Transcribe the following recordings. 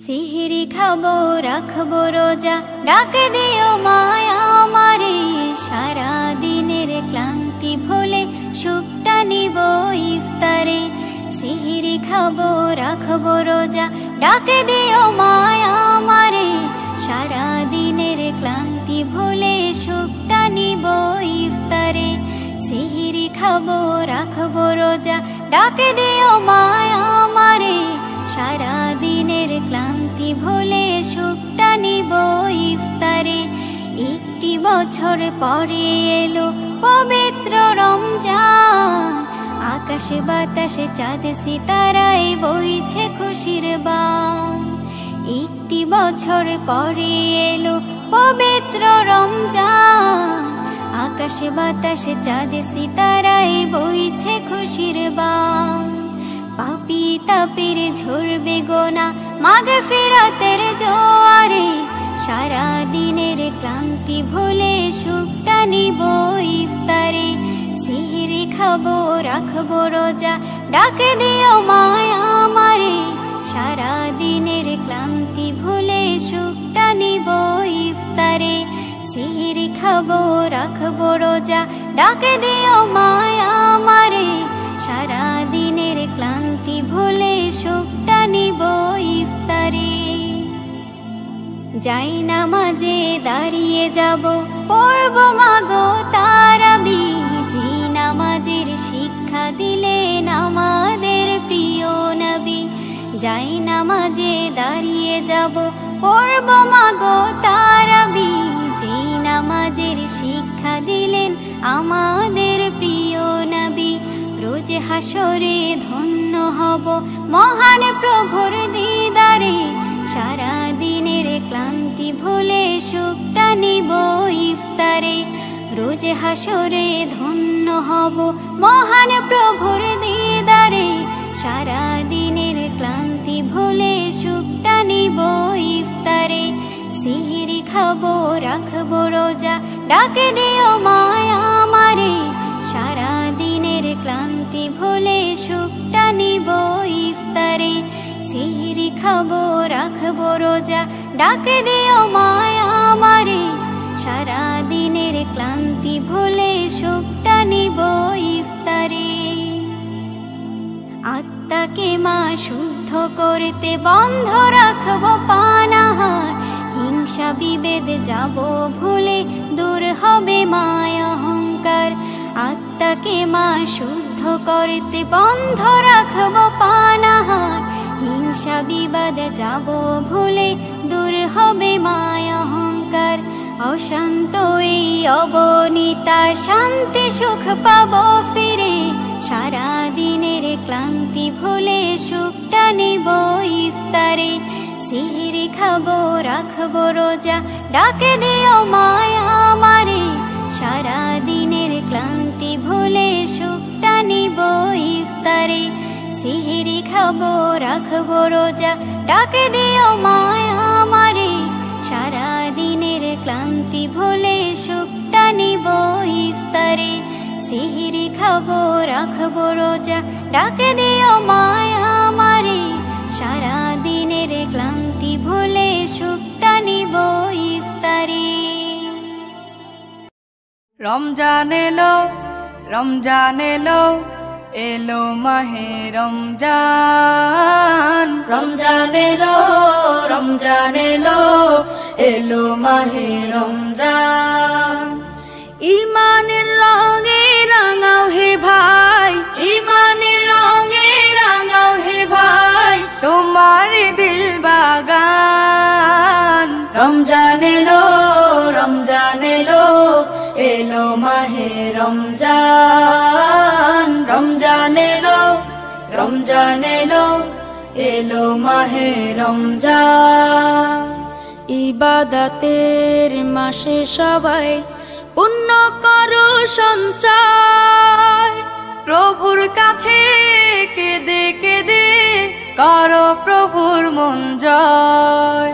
সিহরি খাবো রাখবো রোজা, ডাক দিও মায়া আমারে। সারা দিনের ক্লান্তি ভুলে সুখটা নিব ইফতারে। সিহরি খাবো রাখবো রোজা, ডাক দিও মায়া আমারে। সারা দিনের ক্লান্তি ভুলে সুখটা নিব ইফতারে। সিহরি খাবো রাখবো রোজা, ডাক দিও মায়া আমারে। সারা দিনের ক্লান্তি ভুলে সুখটা নিব ইফতারে। একটি বছর পরে এলো পবিত্র রমজান, আকাশে বাতাসে চাঁদ সিতারায় বইছে খুশির বান। একটি বছর পরে এলো পবিত্র রমজান, আকাশে বাতাসে চাঁদ সিতারায় বইছে খুশির বান। পাপী তাপের ঝরবে গোনা মাগফিরাতের জোয়ারে। সারা দিনের ক্লান্তি ভুলে সুখটা নিব ইফতারে। সিহরি খাবো রাখবো রোজা, ডাক দিও মায়া আমারে। সারা দিনের ক্লান্তি ভুলে সুখটা নিব ইফতারে। সিহরি খাবো রাখবো রোজা, ডাক দিও মায়া আমারে। সারা দিনের ক্লান্তি ভুলে সুখটা নিব ইফতারে। যাই নামাজে দাঁড়িয়ে যাব, পড়ব মাগো তারাবি। যে নামাজের শিক্ষা দিলেন আমাদের প্রিয় নবী। যাই নামাজে দাঁড়িয়ে যাব, পড়ব মাগো তারাবি। যে নামাজের শিক্ষা দিলেন আমাদের প্রিয় নবী। রোজ হাসরে ধন্য হব মহান প্রভুর দিদারে। সারা দিনের ক্লান্তি ভুলে সুখটা নিব ইফতারে। রোজ হাসরে ধন্য হব মহান প্রভুর দিদারে। সারা দিনের ক্লান্তি ভুলে সুখটা নিব ইফতারে। সিহরি খাবো রাখবো রোজা, ডাক দিও মায়া আমারে। সারা দিনের ক্লান্তি ভুলে সুখটা নিব ইফতারে। সিহরি খাবো রাখবো রোজা, ডাক দিও মায়া আমারে। সারা দিনের ক্লান্তি ভুলে সুখটা নিব ইফতারে। আত্মাকে মা শুদ্ধ করতে বন্ধ রাখবো পানাহার। হিংসা বিভেদ যাব ভুলে, দূর হবে মায়া অহংকার। আত্মাকে মা শুদ্ধ করতে বন্ধ রাখবো পানাহার। হিংসা বিবাদ যাব ভুলে, দূর হবে মায়া অহংকার। অশান্ত এই অবনীতা শান্তি সুখ পাবো ফিরে। সারা দিনের ক্লান্তি ভুলে সুখটা নিব ইফতারে। সিহরি খাবো রাখবো রোজা, ডাক দিও মায়া আমারে। সারা দিনের ক্লান্তি ভুলে সুখটা নিব ইফতারে। সিহরি খাবো রাখবো রোজা, ডাক দিও মায়া আমারে। সারা দিনের ক্লান্তি ভুলে সুখটা নিব ইফতারে। সিহরি খাবো রাখবো রোজা, ডাক দিও মায়া আমারে। সারা দিনের ক্লান্তি ভুলে সুখটা নিব ইফতারে। রমজান এলো, রমজান এলো, এলো মাহে রমজান। রমজান এলো, রমজান এলো, এলো মাহে রমজান। ইমানের রঙে রাঙাও হে ভাই, ইমানের রঙে রাঙাও হে ভাই, তোমার দিল বাগান। রমজান এলো, রমজান এলো, এলো মাহে রমজান। রমজান এলো, রমজান এলো, এলো মাহে রমজান। ইবাদতের মাসে সবাই পুণ্য করো সঞ্চয়। প্রভুর কাছে কেঁদে কেঁদে করো প্রভুর মন জয়।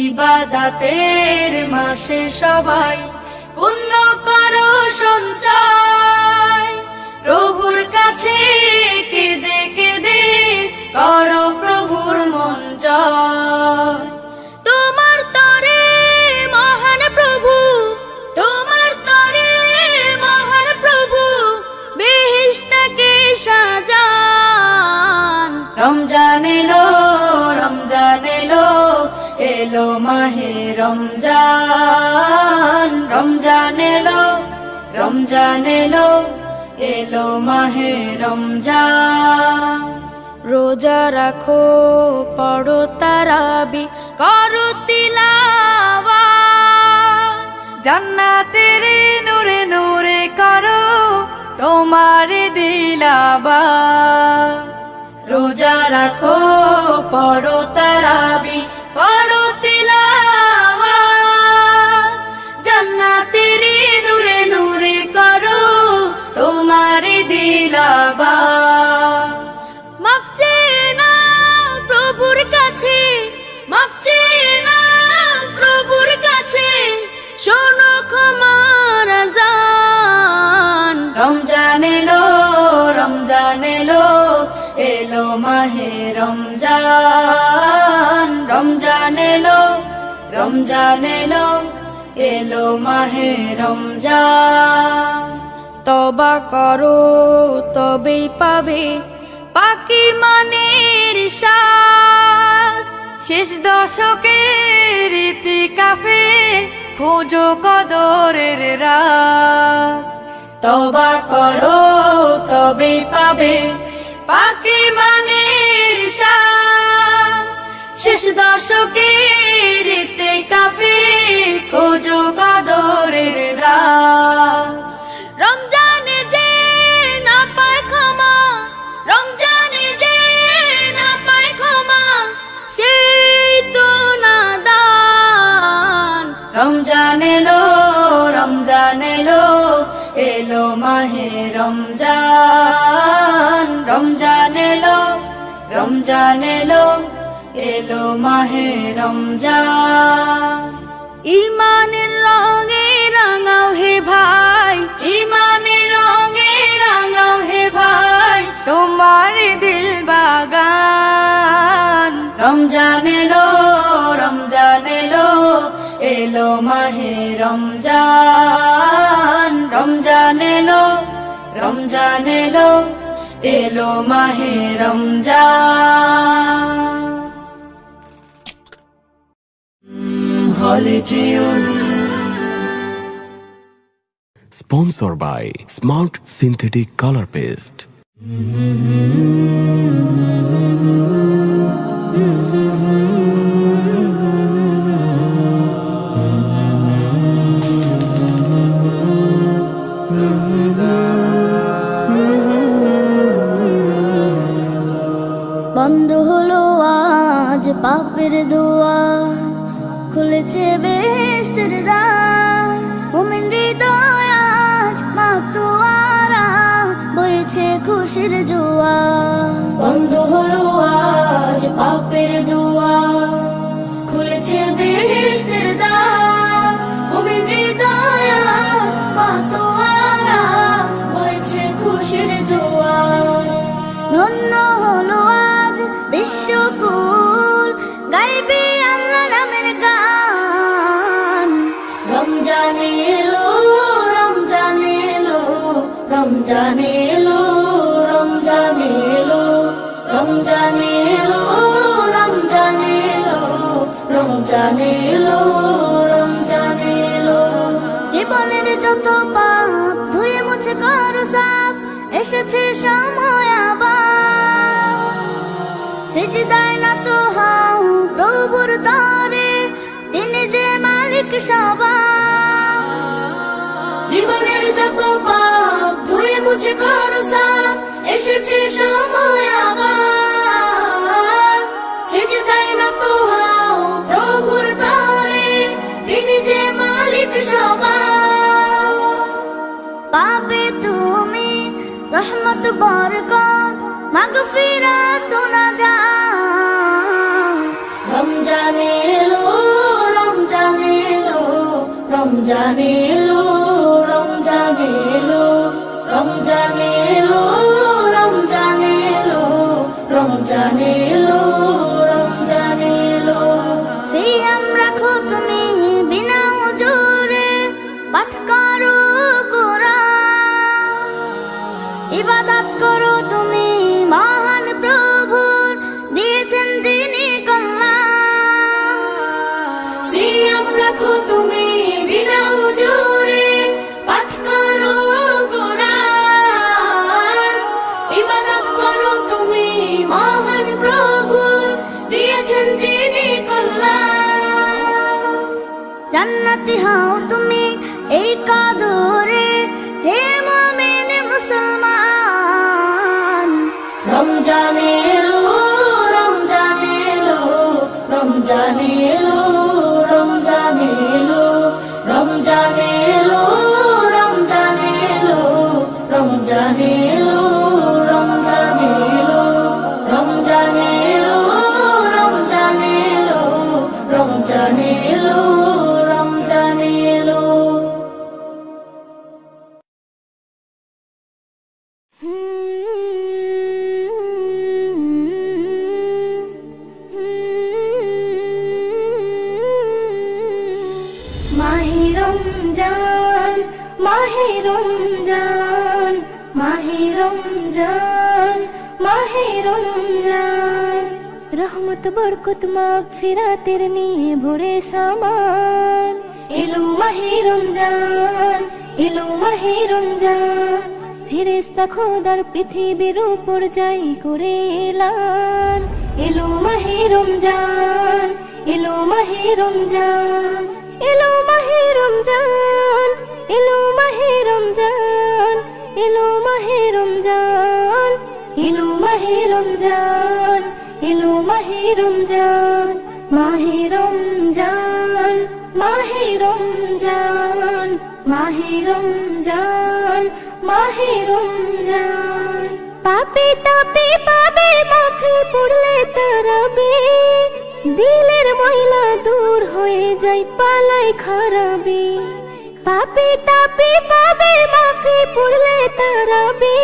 ইবাদতের মাসে সবাই পুণ্য করো সঞ্চয়। প্রভুর কাছে কেঁদে কেঁদে করো প্রভুর মন জয়। মাহে রমজান, রমজান এলো, রমজান এলো, এলো মাহে রমজান। রোজা রাখো, পড়ো তারাবি, করো তিলাওয়াত, জান্নাতের নূরে নূরে করো তোমার দিলাবাত। রোজা রাখো, পড়ো তারাবি, করো তিলাওয়াত, জান্নাতের নূরে নূরে করো তোমার দিলাবাত। মাফ চেয়ে নাও প্রভুর কাছে, মাফ চেয়ে নাও প্রভুর কাছে, শোনো ক্ষমার আযান। রমজান এলো, রমজান এলো, এলো মাহে রমজান, রমজান এলো, রমজান এলো, এলো মাহে রমজান। তওবা করো তবেই পাবে পাকি মানের স্বাদ, শেষ দশকের ইতিকাফে খোঁজো কদরের রাত। তওবা করো তবেই পাবে পাকি মানের স্বাদ, শেষ দশকের ইতিকাফে খোঁজো কদরের রাত। রমজানে যে না পায় ক্ষমা, রমজানে যে না পায় ক্ষমা, সেই তো নাদান। রমজান এলো, রমজান এলো, এলো মাহে রমজান, রমজান এলো, রমজান এলো, এলো মাহে রমজান। ইমানের রঙে রাঙাও হে ভাই, ইমানের রঙে রাঙাও হে ভাই, তোমার দিল বাগান। রমজান এলো, রমজান এলো, এলো মাহে রমজান, রমজান এলো, রমজান এলো, এলো মাহে Ramzan. Sponsored by Smart Synthetic Color Paste. বন্ধ হলো আজ পাপের দুয়ার, খুলেছে বেহেশতের দ্বার। মুমিন হৃদয় আজ মাতোয়ারা, বইছে খুশির জোয়ার। বন্ধ হলো আজ পাপের দুয়ার, খুলেছে বেহেশতের দ্বার। মুমিন হৃদয় আজ মাতোয়ারা, বইছে খুশির জোয়ার। ধন্য হলো আজ বিশ্বকুল, গাইবে আল্লাহ নামের গান। রমজান এলো, রমজান এলো, রমজান এলো, রমজান এলো, রমজান এলো, রমজান এলো, রমজান এলো, রমজান এলো। জীবনের যত পাপ ধুয়ে মুছে করো সাফ, এসেছে সময় আবার। সিজদায় নত হও প্রভুর দরে, তিনি যে মালিক সবার। জীবনের যত পাপ ধুয়ে মুছে করো সাফ, এসেছে সময় আবার। সিজদায় নত হও প্রভুর দরে, তিনি যে মালিক সবার। পাবে তুমি রহমত বরকত, মাগফিরাত নাজাত। রমজান এলো, রমজান এলো, রমজান এলো, রমজান এলো, রমজান এলো, রমজান এলো, রমজান এলো, রমজান এলো। সিয়াম রাখো তুমি বিনা হুজুরে, পাঠ করো কোরআন। ইবাদত করো তুমি মহান প্রভুর, দিয়েছেন যিনি কল্যাণ। জান্নাতি হও তুমি এই কদরে, হে মুমিন মুসলমান। রমজান এলো, রমজান এলো, রমজান এলো, রমজান এলো, রমজান এলো, রমজান এলো, রমজান এলো, রমজান এলো, রমজান এলো, রমজান এলো, রমজান এলো, রমজান এলো। মাহে রমজান, মাহে রমজান, মাহে রমজান, মাহে রমজান, রহমত বরকত মাগফিরাতের নিয়ে ভরে সামান। এলো মাহে রমজান, এলো মাহে রমজান, ফেরেশতা খোদার পৃথিবীর উপর যাই করে এলান। এলো মাহে রমজান, এলো মাহে রমজান, এলো মাহে রমজান, এলো মাহে রমজান, এলো মাহে রমজান, এলো মাহে রমজান, এলো মাহে রমজান, মাহে রমজান, মাহে রমজান, মাহে রমজান, মাহে রমজান। পাপে তাপে পাবে মাফি পড়লে তারাবে, দিলের ময়লা দূর হয়ে যায় পালাই খারাপি। পাপে তাপে পাবে মাফি পড়লে তারাবে,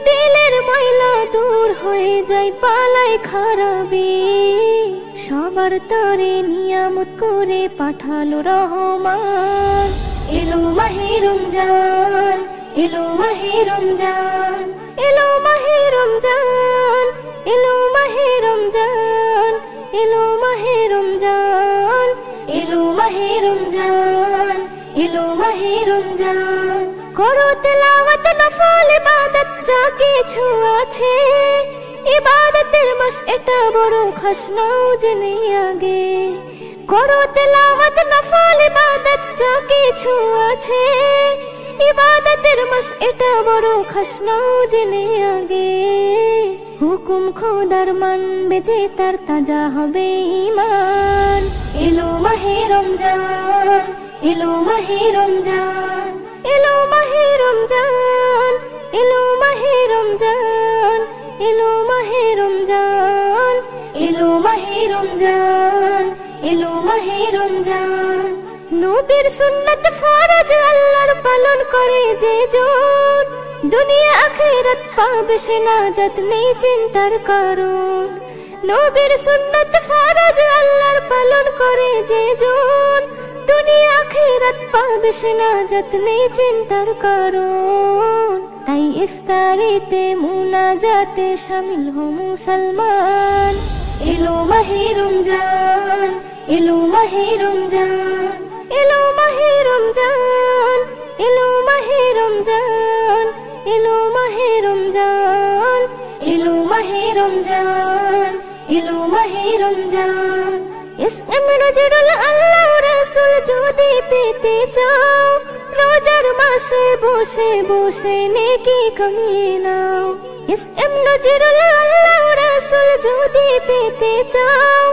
দিলের ময়লা দূর হয়ে যায় পালাই খারাপি। সবার তরে নিয়ামত করে পাঠালো রহমান। এলো মাহে রমজান, এলো মাহে রমজান, এলো মাহে রমজান, এলো মাহে রমজান, এলো মাহে রমজান, এলো মাহে রমজান, এলো মাহে রমজান। করো তেলাওয়াত নফল ইবাদত যা কিছু আছে, ইবাদতের মাস এটা বড় খাস নাও জেনে আগে। করো তেলাওয়াত নফল ইবাদত যা কিছু আছে, ইবাদতের মাস এটা বড় খাস নাও জেনে আগে। হুকুম খোদার মানবে যে তার তাজা হবে ঈমান। এলো মাহে রমজান, এলো মাহে রমজান, এলো মাহে রমজান, এলো মাহে রমজান, এলো মাহে রমজান, এলো মাহে রমজান, এলো মাহে রমজান। নবীর সুন্নাত ফরজ আল্লাহর পালন করে যে জন, দুনিয়া আখিরাত পাবে সে নাজাত নেই চিন্তার কারণ। নবীর সুন্নাত ফরজ আল্লাহর পালন করে যে জন, দুনিয়া আখিরাত পাবে সে নাজাত নেই চিন্তার কারণ। তাই ইফতারিতে মুনাজাতে শামিল হো মুসলমান। এলো মাহে রমজান, এলো মাহে রমজান, এলো মাহে রমজান, এলো মাহে রমজান, এলো মাহে রমজান, এলো মাহে রমজান, এলো মাহে রমজান। ইসলাম নজরুল আল্লাহ রাসূল যদি পেতে চাও, রোজার মাসে বসে বসে নেকি কামিয়ে নাও। ইসলাম নজরুল আল্লাহ রাসূল যদি পেতে চাও,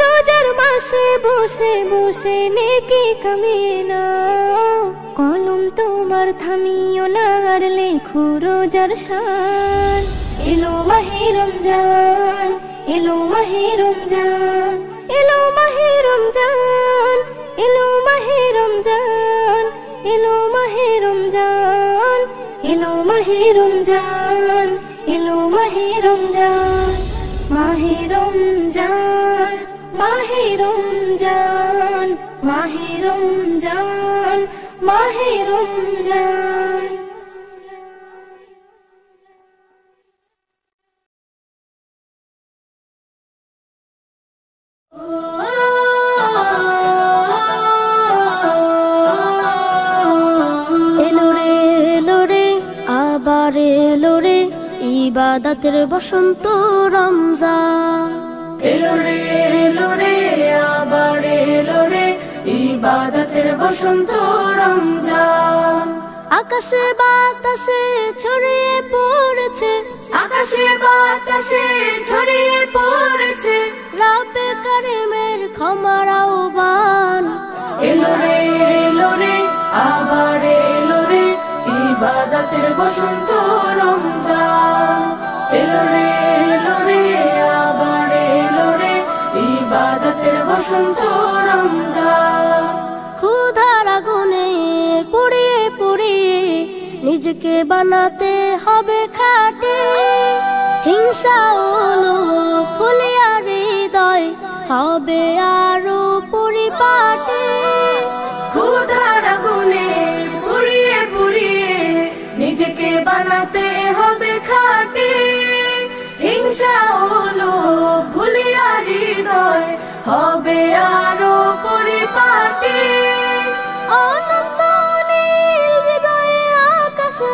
রোজার মাসে বসে বসে নেকি কামিয়ে নাও। কলম তোমার থামিও না আর লেখো রোজার শান। এলো মাহে রমজান, এলো মাহে রমজান, এলো মাহে রমজান, এলো মাহে রমজান, এলো মাহে রমজান, এলো মাহে রমজান, এলো মাহে রমজান। মাহে রমজান, মাহে রমজান, মাহে রমজান, মাহে রমজান। এলো রে এলো রে আবার এলো রে ইবাদতের বসন্ত রমজান। এলো রে, এলো রে, আবার এলো রে, ইবাদতের বসন্ত রমজান। আকাশে বাতাসে ছড়িয়ে পড়েছে, আকাশে বাতাসে ছড়িয়ে পড়েছে রব্বে কারিমের ক্ষমার আহ্বান। এলো রে আবার এলো রে ইবাদতের বসন্ত রমজান। এলো রে আবার এলো রে ইবাদতের বসন্ত রমজান। ক্ষুধার আগুনে পুড়িয়ে পুড়িয়ে নিজেকে বানাতে হবে খাঁটি, হিংসা হলো ফুলিয়া হৃদয় হবে আরো পরিপাটি। ক্ষুধার আগুনে পুড়িয়ে পুড়িয়ে নিজেকে বানাতে হবে খাঁটি, হিংসা হলো ভুলিয়া হৃদয় হবে আরো পরিপাটি। অনন্ত নীল হৃদয়ে আকাশে,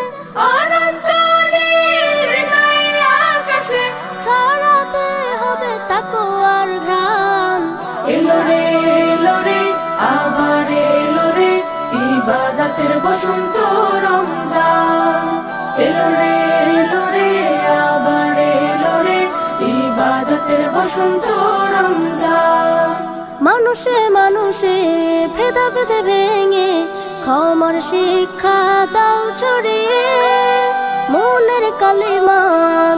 অনন্ত নীল হৃদয়ে আকাশে ছড়াতে হবে তাকওয়ার ঘ্রাণ। এলো রে আবার এলো রে ইবাদতের বসন্ত রমজান। এলো রে আবার এলো রে ইবাদতের বসন্ত রমজান। মানুষে মানুষে ভেদাভেদ ভেঙে ক্ষমার শিক্ষা দাও ছড়িয়ে, মনের কালিমা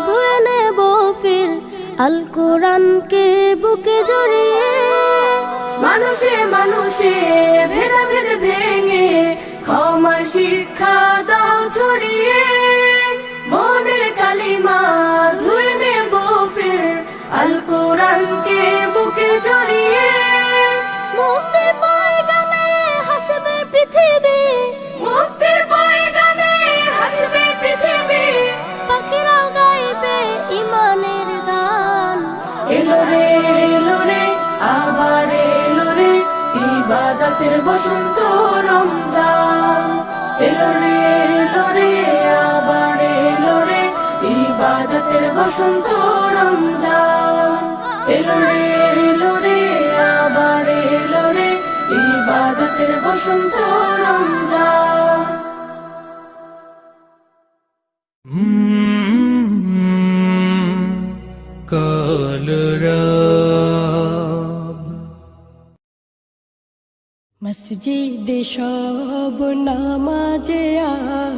ধুয়ে নেব ফির আল কোরআনকে বুকে জড়িয়ে। মানুষে মানুষে ভেদাভেদ ভেঙে ক্ষমার শিক্ষা দাও ছড়িয়ে, মনের কালিমা ধুয়ে নেব ফির আল কোরআনকে বুকে জড়িয়ে। মুক্তির পয়গামে হাসবে পৃথিবী, মুক্তির পয়গামে হাসবে পৃথিবী, পাখিরাও গাইবে ইমানের গান। এলো রে আবার এলো রে ইবাদতের বসন্ত রমজান। এলো রে আবার এলো রে ইবাদতের বসন্ত রমজান। এলো রে আবার এলো রে ইবাদতের বসন্ত রমজান। মসজিদে সব নামাজে আজ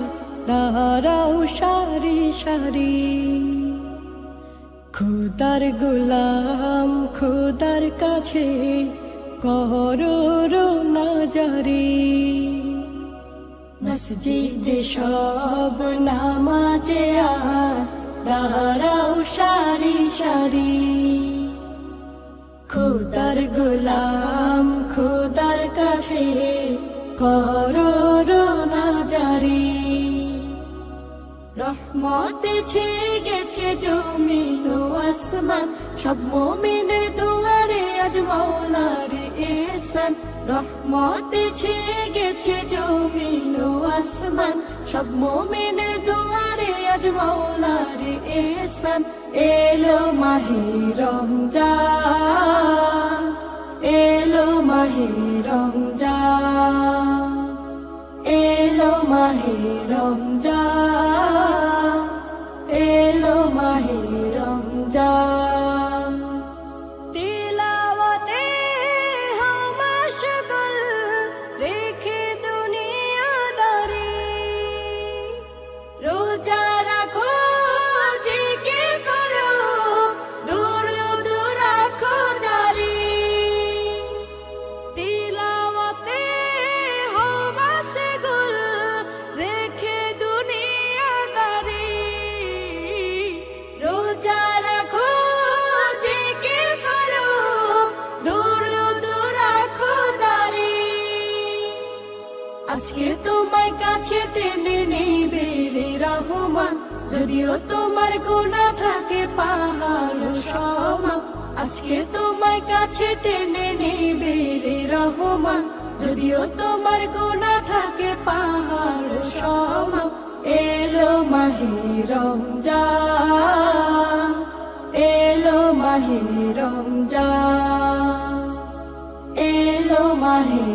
দাঁড়াও সারি সারি, খোদার গোলাম খোদার কাছে করো রোনাজারি। মসজিদে সব নামাজে আজ দাঁড়াও সারি সারি, খোদার গোলাম খোদার কাছে করো রোনাজারি। রহমতে ছেয়ে গেছে জমিন ও আসমান, সব মুমিনের দুয়ারে আজ মাওলার এহসান। রহমতে ছেয়ে গেছে জমিন ও আসমান, সব মুমিনের দুয়ারে আজ মাওলার এহসান। এলো মাহে রমজান, এলো মাহে রমজান, এলো মাহে রমজান, এলো মাহে রমজান। তিলাওয়াতে হো মশগুল রেখে দুনিয়াদারি, রোজা রাখো জিকির করো দুরূদ রাখো জারি। তিলাওয়াতে হো মশগুল রেখে দুনিয়াদারি, রোজা রাখো জিকির করো দুরূদ রাখো জারি। আজকে তোমায় কাছে টেনে নেবে রে রহমান, যদিও তোমার গুনাহ থাকে পাহাড় সমান। আজকে তোমায় কাছে টেনে নেবে রে রহমান, যদিও তোমার গুনাহ থাকে পাহাড় সমান। এলো মাহে রমজান, এলো মাহে রমজান, এলো মাহে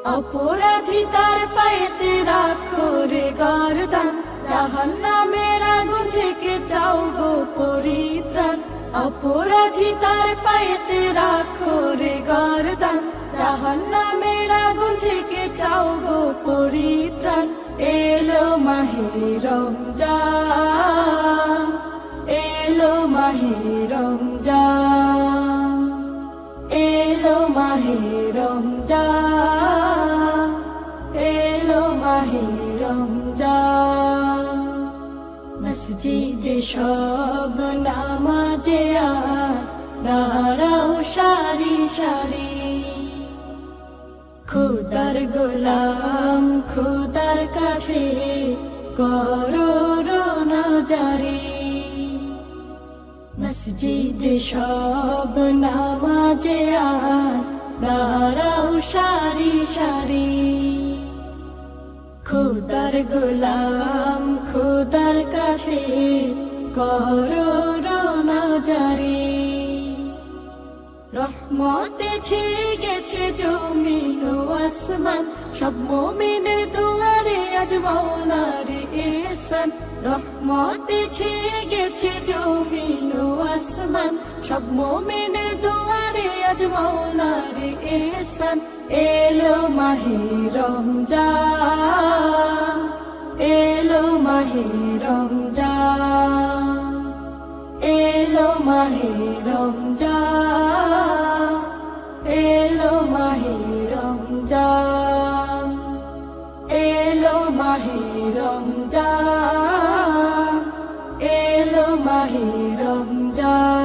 অপরাধী তার পায়েতে রাখো রে গর্দান জাহান্নামের আগুন থেকে চাও গো পরিত্রাণ অপরাধী তার পায়েতে রাখো রে গর্দান জাহান্নামের আগুন থেকে চাও গো পরিত্রাণ এলো মাহে রমজান এলো মাহে রমজান এলো মাহে রমজান এলো মাহে রমজান মসজিদে সব নামাজে আজ দাঁড়াও সারি সারি খোদার গোলাম খোদার কাছে করো রোনাজারি মসজিদে সব নামাজে আজ দাঁড়াও সারি সারি খোদার গোলাম খোদার কাছে করো রোনাজারি রহমতে ছেয়ে গেছে জমিন ও আসমান সব মুমিনের দুয়ারে আজ মাওলার ইহসান রহমতে ছেয়ে গেছে জমিন ও আসমান সব মুমিনের দুয়ারে আজ মাওলার ইহসান এলো মাহে রমজান এলো মাহে রমজান এলো মাহে রমজান এলো মাহে রমজান এলো মাহে রমজান এলো মাহে রমজান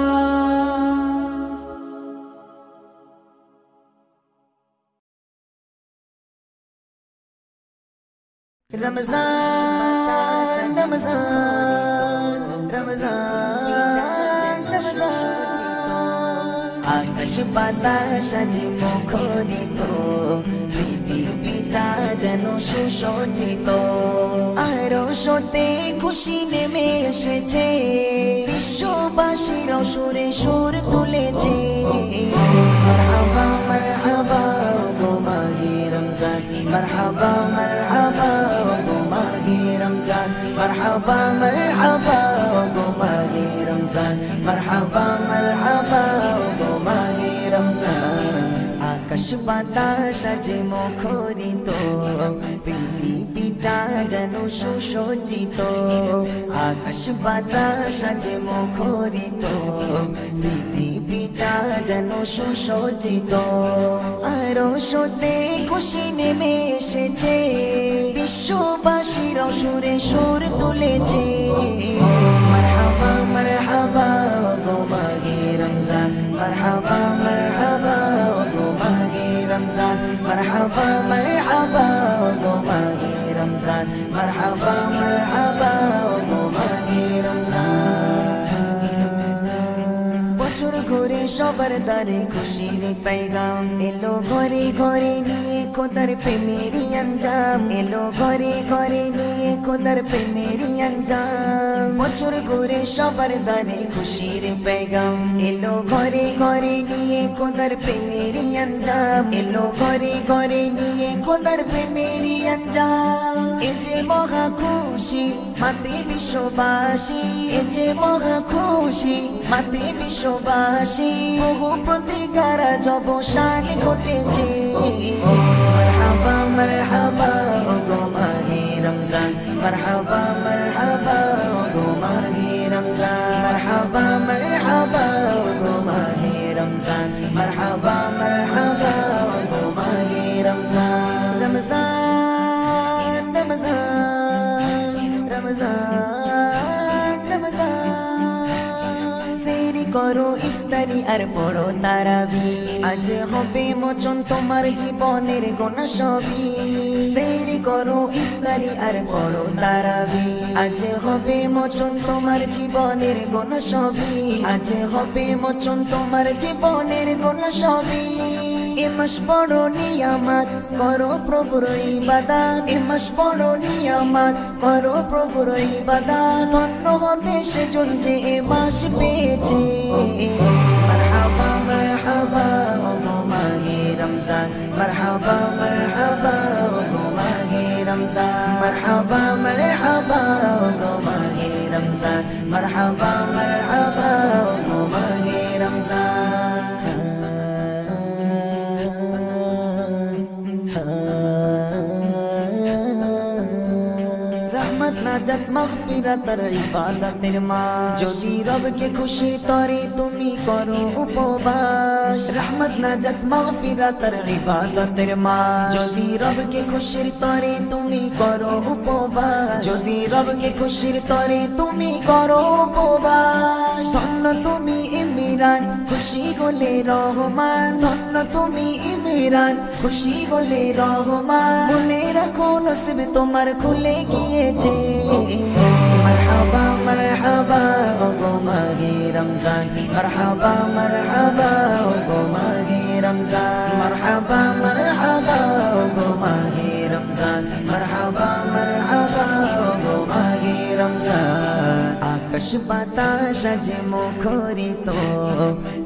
রমজান রমজান রমজান আকাশ বাতাস আজ মুখরিত পৃথিবীটা যেন সুসজ্জিত আরো সতে খুশি নেমে এসেছে বিশ্ববাসীর সুরে সুর তুলেছে মারহাবা মারহাবা গো মাহে রমজান মারহাবা মারহাবা গো মাহে রমজান মারহাবা মারহাবা গো মাহে রমজান মারহাবা মারহাবা গো মাহে রমজান আকাশ বাতাস আজ মুখরিত পৃথিবীটা যেন সুসজ্জিত আকাশ বাতাস আজ মুখরিত পৃথিবীটা যেন সুসজ্জিত আরো সতে খুশি নেমে এসেছে বিশ্ববাসীর সুরে সুর তুলেছে মারহাবা মারহাবা গো মাহে রমজান মারহাবা মারহাবা গো মাহে রমজান মারহাবা মারহাবা গো মাহে রমজান মারহাবা মারহাবা গো মাহে রমজান বছর ঘুরে সবার দ্বারে খুশির পেগাম এলো ঘরে ঘরে নিয়ে খোদার প্রেমেরই আঞ্জাম এলো ঘরে ঘরে নিয়ে খোদার প্রেমেরই আঞ্জাম বছর ঘুরে সবার দ্বারে খুশির পেগাম এলো ঘরে ঘরে নিয়ে খোদার প্রেমেরই আঞ্জাম এলো ঘরে ঘরে নিয়ে খোদার প্রেমেরই আঞ্জাম এ যে মহা খুশি মাতে বিশ্ববাসী এ যে মহা খুশি মাতে বিশ্ববাসী বহু প্রতিকারা জবসান ঘটেছে মারহাবা মারহাবা গো মাহে রমজান মারহাবা মারহাবা গো মাহে রমজান মারহাবা মারহাবা গো মাহে রমজান মারহাবা মারহাবা গো মাহে রমজান রমজান রমজান রমজান রমজান সেরি করো ইফতারি আর পড়ো তারাবি আজ হবে মোচন তোমার জীবনের গোনা সবই সেরি করো ইফতারি আর পড়ো তারাবি আজ হবে মোচন তোমার জীবনের গোনা সবই আজ হবে মোচন তোমার জীবনের গোনা সবই এ মাস বড় নিয়ামত করো প্রভুর ইবাদত এ মাস বড় নিয়ামত করো প্রভুর ইবাদত ধন্য হবে সেজন যে এ মাস পেয়েছে মারহাবা মারহাবা মারহাবা ওগো মাহে রমজান মারহাবা মারহাবা ওগো মাহে রমজান মারহাবা মারহাবা ওগো মাহে রমজান মারহাবা মারহাবা ওগো মাহে রমজান रहमत नाजत मगफिरतर इबादतेर मास যদি রবকে খুশি করে তুমি করো উপবাস रहमत नाजत मगफिरतर इबादतेर मास যদি রবকে খুশির তরে তুমি করো উপবাস যদি রবকে খুশির তরে তুমি করো উপবাস ধন্য তুমি ইমরান খুশি হলে রহমান ধন্য তুমি ইমরান খুশি হলে রহমান মনে রাখো নসিব তোমার খুলে গিয়েছে মারহাবা মারহাবা ওগো মাহে রমজান মারহাবা মারহাবা ওগো মাহে রমজান মারহাবা মারহাবা ওগো মাহে রমজান মারহাবা মারহাবা ওগো মাহে রমজান আকাশ বাতাস আজ মুখরিত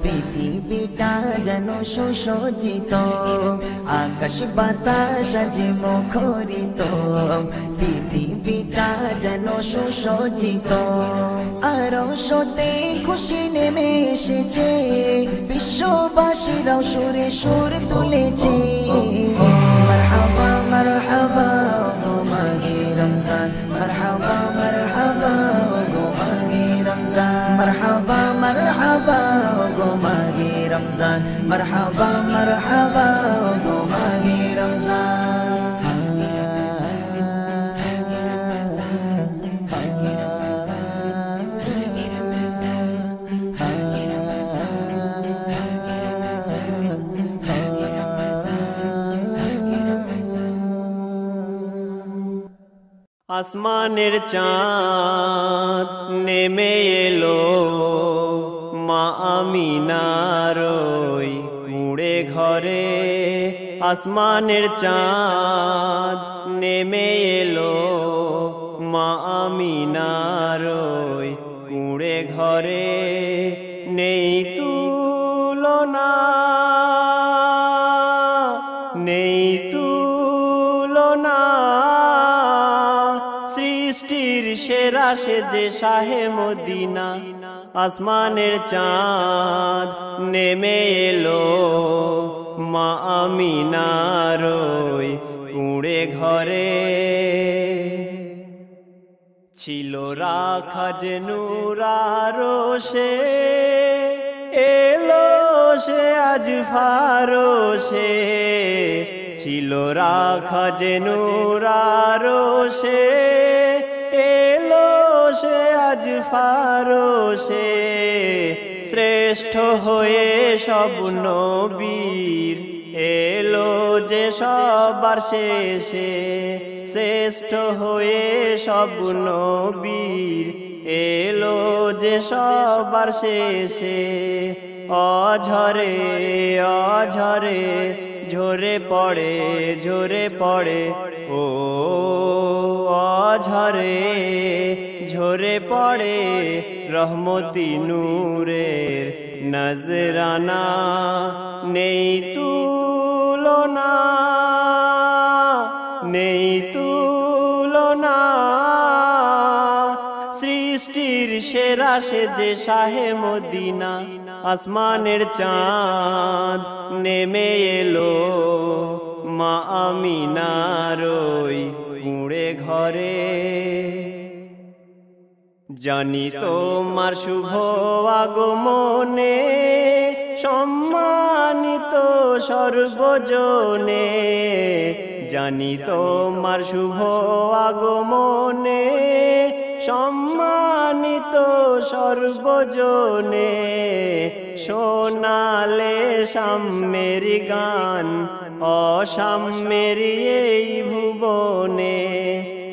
পৃথিবীটা যেন সুসজ্জিত আকাশ বাতাস আজ মুখরিত পৃথিবীটা যেন সুসজ্জিত আরশতে খুশি নেমে এসেছে বিশ্ববাসীরাও সুরে সুর তুলেছে মারহাবা মারহাবা ওগো মাহে রমজান মারহাবা মারহাবা ওগো মাহে রমজান মারহাবা মারহাবা ওগো মাহে রমজান মারহাবা মারহাবা ওগো মাহে রমজান আসমানের চাঁদ নেমে এলো মা আমিনার ওই কুঁড়ে ঘরে আসমানের চাঁদ নেমে এলো মা আমিনার ওই কুঁড়ে ঘরে নেই তুলনা নেই তুলনা সৃষ্টির সেরা সে যে শাহে মদিনা আসমানের চাঁদ নেমে এলো মা আমিনার ওই কুঁড়ে ঘরে ছিল রাখা যে নূরারো সে এলো সে আজ ফারোশে ছিল রাখা যে নূরারো সে এলো সে আজ ফারোশে শ্রেষ্ঠ হয়ে সব নবীর এলো যে সবার শেষে শ্রেষ্ঠ হয়ে সব নবীর এলো যে সবার শেষে অঝরে অঝরে ঝরে পড়ে ও অঝরে ঝরে পড়ে রহমতি নূরের নজরানা নেই তুলনা নেই তুলনা সৃষ্টির সেরা সে যে শাহে মদিনা আসমানের চাঁদ নেমে এলো মা আমিনার ওই কুঁড়ে ঘরে জানি তোমার শুভ আগমনে সম্মানিত সর্বজনে জানি তোমার শুভ আগমনে সম্মানিত সর্বজনে শোনালে সাম্যের গান অসাম্যের এই ভুবনে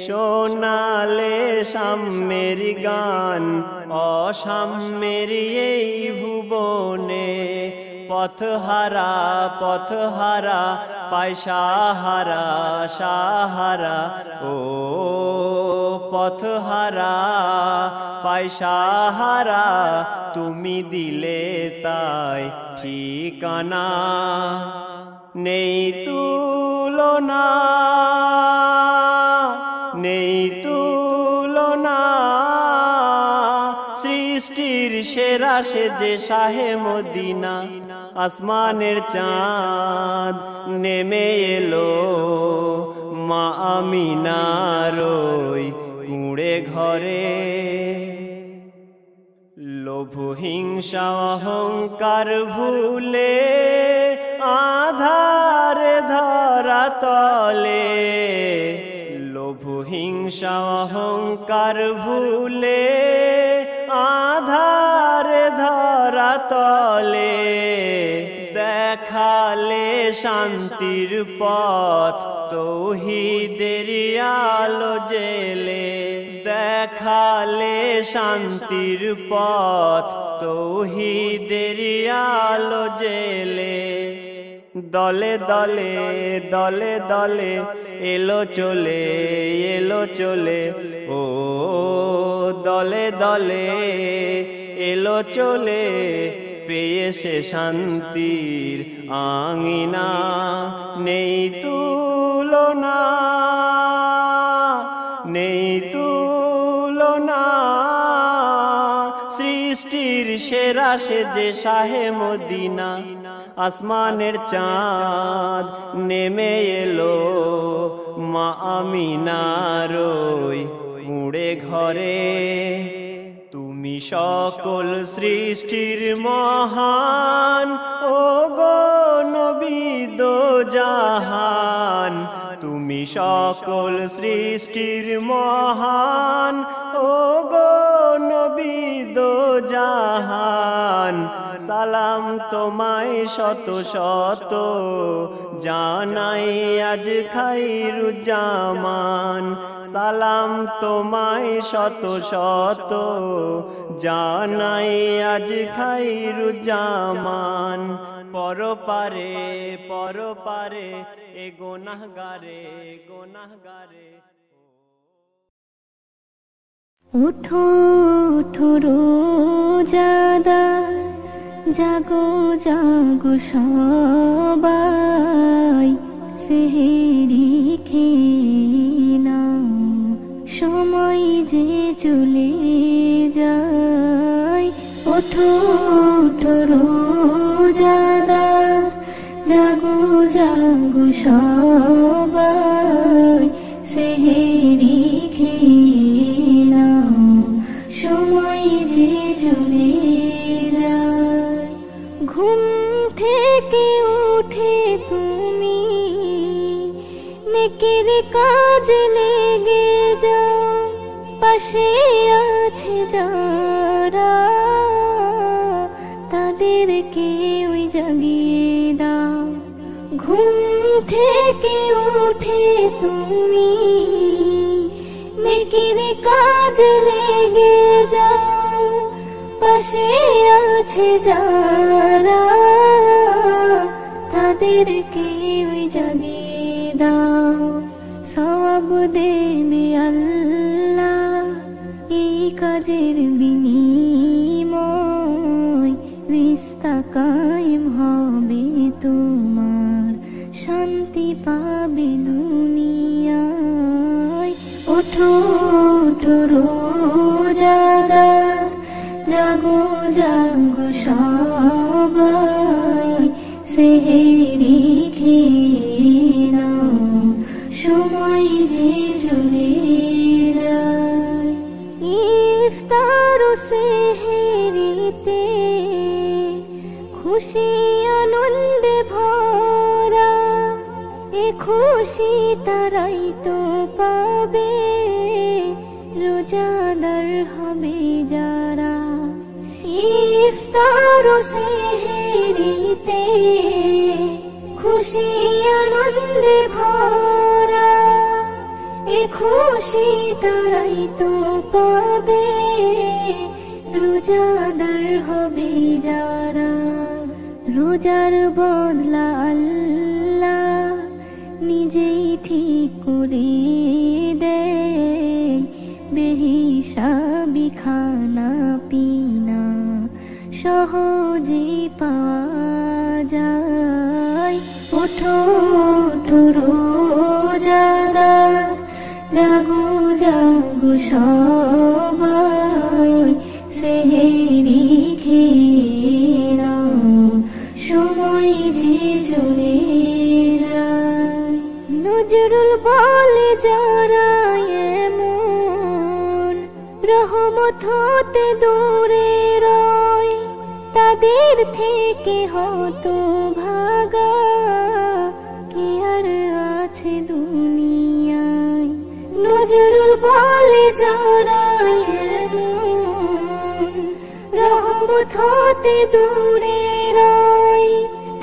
শোনালে সাম্যের গান অসাম্যের এই ভুবনে পথহারা পথহারা পায় সাহারা সাহারা ও পথহারা পায় সাহারা তুমি দিলে তাই ঠিকানা নেই তুলনা নেই তুলনা সৃষ্টির সেরা সে যে শাহে মদিনা আসমানের চাঁদ নেমে এলো মা আমিনার ওই কুঁড়ে ঘরে লোভ হিংসা অহংকার ভুলে আধার ধরা তলে লোভ হিংসা অহংকার ভুলে আধার ধরা তলে দেখালে শান্তির পথ তৌহিদের আলো জেলে দেখালে শান্তির পথ তৌহিদের আলো জেলে দলে দলে দলে দলে এলো চলে ও দলে দলে এলো চলে পেয়ে সে শান্তির আঙিনা নেই তুলনা নেই তুলনা সৃষ্টির সেরা সে যে শাহে মদিনা আসমানের চাঁদ নেমে এলো মা আমিনার ওই কুঁড়ে ঘরে তুমি সকল সৃষ্টির মহান ও গো নবী দো জাহান তুমি সকল সৃষ্টির মহান ও গো নবী দো জাহান সালাম তোমায় শত শত জানাই আজ খাইরুজ্জামান সালাম তোমায় শত শত জানাই আজ খাইরুজ্জামান পরপারে পরপারে এ গুনাহগারে গুনাহগারে উঠো উঠো রোজাদার জাগো জাগো সবাই সেহেরি খেয়ে নাও সময় যে চলে যায় ওঠো ওঠো রোজাদার জাগো জাগো সবাই সেহেরি খেয়ে নাও সময় যে চলে যায় ঘুম থেকে উঠে তুমি নেকের কাজে লেগে যাও পাশে আছে যারা তাদেরকে ওই জাগিয়ে দাও ঘুম থেকে উঠে তুমি নেকের কাজে লেগে যাও পাশে আছে যারা তাদেরকে ওই জাগিয়ে দাও সওয়াব দেবে আল্লাহ এই কাজের বিনিময় রিশতা কায়েম হবে তোমার শান্তি পাবে দুনিয়ায় ওঠো ওঠো রোজাদার জাগো জাগো সবাই সেহেরি খেয়ে নাও সময় যে চলে যায় ইফতার ও সেহেরিতে খুশি আনন্দে ভরা এ খুশি তারাই তো পাবে রোজাদার হবে যারা ইফতার ও সেহেরিতে খুশি আনন্দে ভরা এ খুশি তারাই তো পাবে রোজাদার হবে যারা রোজার বদলা আল্লাহ নিজেই ঠিক করে দেয়, বেহিসাবি খানা পিনা সহজে পাওয়া যায়। ওঠো ওঠো রোজাদার, জাগো জাগো সবাই, সেহেরি খেয়ে নাও, সময় যে চলে যায়। নজরুল বলে যারা এমন রহমত হতে দূরে রয়, তাদের থেকে হতো ভাগা কে আর আছে দুনিয়ায়। নজরুল বলে যারা এমন রহমত হতে দূরে রয়,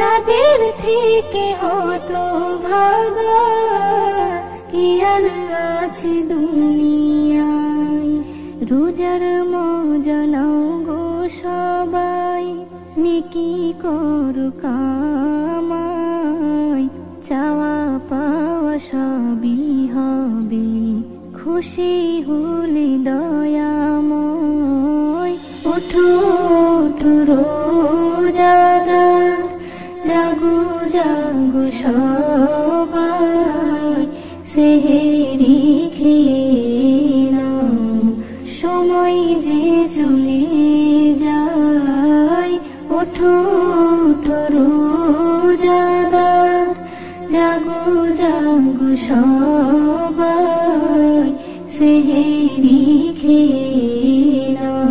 তাদের থেকে হতো ভাগা কে আর আছে দুনিয়ায়। রোজার মজা নাও গো সবাই, নেকি করো কামাই, চাওয়া পাওয়া সবই হবে, খুশি হলে দয়াময়। ওঠো ওঠো রোজাদার, জাগো জাগো সবাই, সেহেরি খেয়ে নাও, সময় যে চলে যায়। ওঠো ওঠো রোজাদার, জাগো জাগো সবাই, সেহেরি খেয়ে নাও,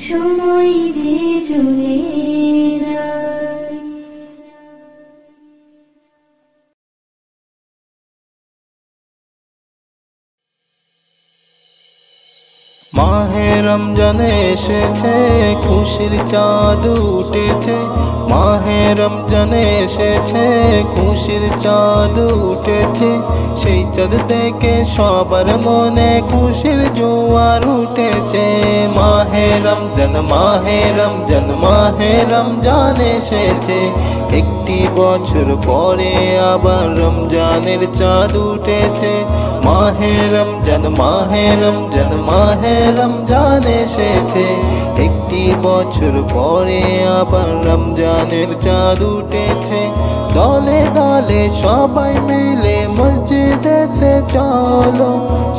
সময় যে চলে যায়। মাহে রমজান এসেছে, খুশির চাঁদ উঠেছে। মাহে রমজান এসেছে, খুশির চাঁদ উঠেছে। সেই চাঁদ দেখে সবার মনে খুশির জোয়ার উঠেছে। মাহে রমজান মাহে রমজান মাহে রমজান এসেছে। একটি বছর পরে আবার রমজানের চাঁদ উঠেছে। মাহে রমজান মাহে রমজান মাহে রমজান এসেছে। একটি বছর পরে আবার রমজানের চাঁদ উঠেছে। দলে দলে সবাই মিলে মসজিদেতে চলো,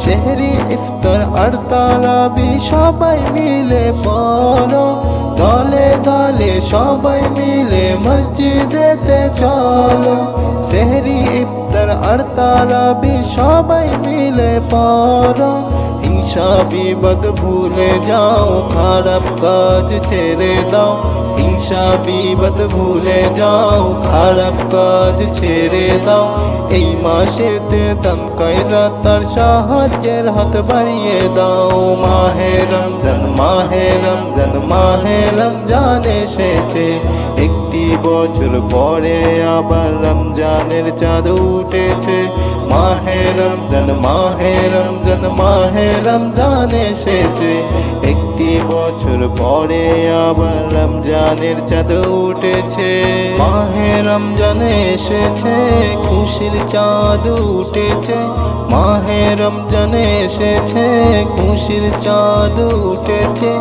সেহরি ইফতার আর তারাবি সবাই মিলে পড়ো। দলে দলে সবাই মিলে মসজিদেতে চলো, সেহরি ইফতার আর তারাবি সবাই মিলে পড়ো। হিংসা বিবাদ ভুলে যাও, খারাপ কাজ ছেড়ে দাও। হিংসা বিবাদ ভুলে যাও, খারাপ কাজ ছেড়ে দাও। এই মাসেতে দান খয়রাত আর সাহায্যের হাত বাড়িয়ে দাও। মাহে রমজান মাহে রমজান মাহে রমজান এসেছে। একটি বছর পরে আবার রমজানের চাঁদ উঠেছে। মাহে রমজান মাহে রমজান মাহে রমজান এসেছে। একটি বছর পরে আবার রমজানের চাঁদ উঠেছে। মাহে রমজান এসেছে, খুশির চাঁদ উঠেছে। মাহে রমজান এসেছে, খুশির চাঁদ উঠেছে।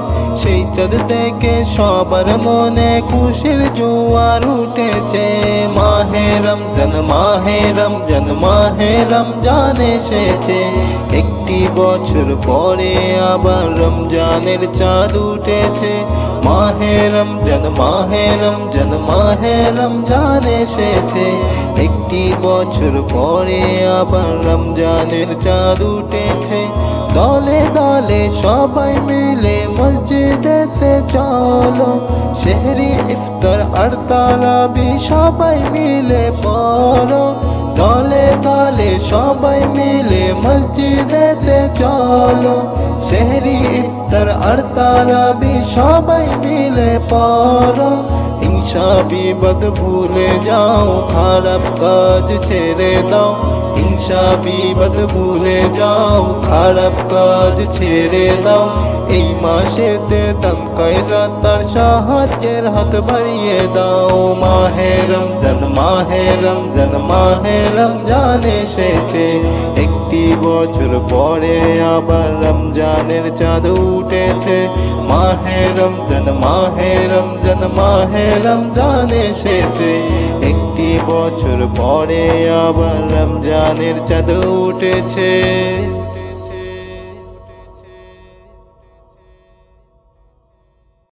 সেই চাঁদ দেখে সবার মনে খুশির জোয়ার উঠেছে। মাহে রমজান মাহে রমজান মাহে রমজান এসেছে। একটি বছর পরে আবার রমজানের চাঁদ উঠেছে। মাহে রমজান মাহে রমজান মাহে রমজান এসেছে। একটি বছর পরে আবার রমজানের চাঁদ উঠেছে। দলে দলে সবাই মিলে মসজিদেতে চলো, সেহরি ইফতার আর তারাবি সবাই মিলে পড়ো। দলে দলে সবাই মিলে মসজিদেতে চলো, সেহরি ইফতার আর তারাবি সবাই মিলে পড়ো। হিংসা বিবাদ ভুলে যাও, খারাপ কাজ ছেড়ে দাও। হিংসা বিবাদ ভুলে যাও, খারাপ কাজ ছেড়ে দাও। এই মাসেতে দান খয়রাত তার সাহায্যের হাত বাড়িয়ে দাও। মাহে রমজান মাহে রমজান মাহে রমজান এসেছে, একটি বছর পরে আবার রমজানের চাঁদ উঠেছে। মাহে রমজান মাহে রমজান মাহে রমজান এসেছে, একটি বছর পরে আবার রমজানের চাঁদ উঠেছে।